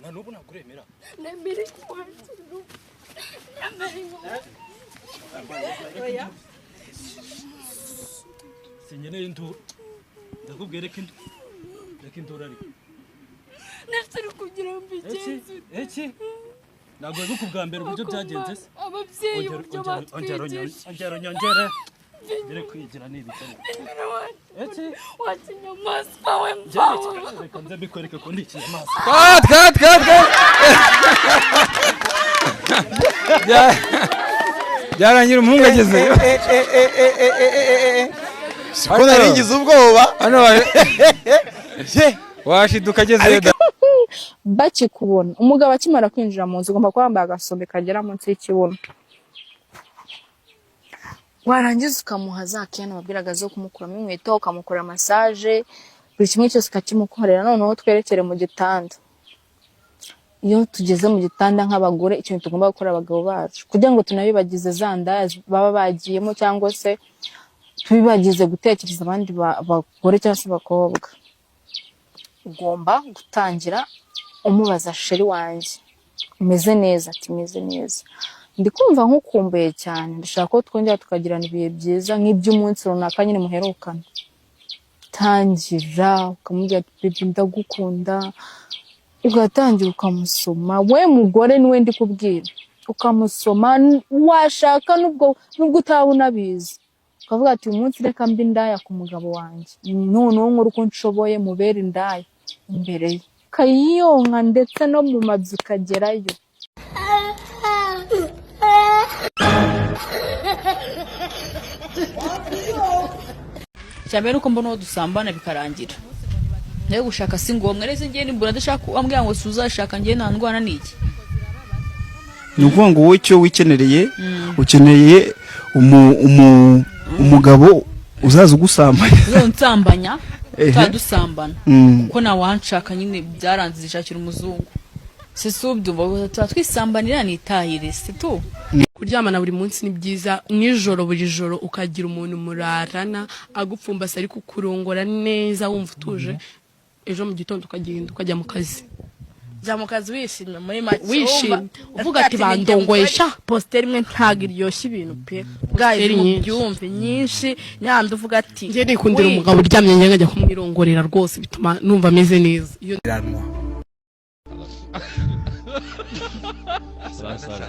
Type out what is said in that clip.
nanubu nakuremera nemere kwacu nemere oya sinyeneye induru ndakubwira reka induru ariko nafite kugira ngo bigenze iki ntabwo ari kubwa mbere uburyo byagenze se ababyeyi uburyo batwigisha ongera Ndere kwigira n'ibitari. Eti wakinyamaswa we mbawe. Reka nze bikwereke ko ndi ikinyamaswa. Cut. Byarangira umuhungu agezeyo. Siko naringize ubwoba. Hano washiduka agezeyo. Bakikubona umugabo akimara kwinjira mu nzu ugomba kwambara agasombe kagera munsi y'ikibuno. Warangiza ukamuha za kene wabwiraga zo kumukuramo inkweto ukamukora massage buri kimwe cyose kakimukorera noneho twerekere mu gitanda. Iyo tugeze mu gitanda nk'abagore ikintu tugomba gukora abagabo bacu kugira ngo tunabibagize zanda baba bagiyemo cyangwa se tubibagize gutekereza abandi bagore cyangwa se bakobwa. Ugomba gutangira umubaza sheri wanjye umeze neza ati meze neza. Ndikumva nkukumbuye cyane ndashaka ko twongera tukagirana ibihe byiza nk'iby'umunsi runaka nyine muherukana. Tangira ukamubwira ati ndagukunda ugatangira ukamusoma we mugore niwe ndi kubwira ukamusoma washaka nubwo utabunabizi ukavuga ati umunsi reka mbi ndaya ku mugabo wanjye noneho nkora uko nshoboye mubere indaya imbere ye kayiyonka ndetse no mu mabyi kagerayo. Cyambere uko mbona dusambana bikarangira. Nayo gushaka singomwe reze ngiye nimbura ndashaka ambwira ngo suzashaka ngiye nta ndwana niki. Nukuvuga ngo wowe icyo wikenereye ukeneye umugabo uzaza ugusambanya. Nsambanya tadusambana. Kuko nawe wanshaka nyine byaranze zishakira umuzungu. Sisubyo twisambanira nitahire situ. Kuryamana buri munsi ni byiza nijoro buri joro ukagira umuntu murarana agupfumbase ari kukurongora neza wumva utuje ejo mu gitondo ukagenda ukajya mu kazi. Jya mu kazi wishimye muri make wishimye uvuga ati bandongoyesha poster imwe ntago iryoshye ibintu pe bwayi byumve nyinshi nyandi uvuga ati ngiye nikundira umugabo uryamye njye ngajya kumwirongorera rwose bituma numva ameze neza. Sorry.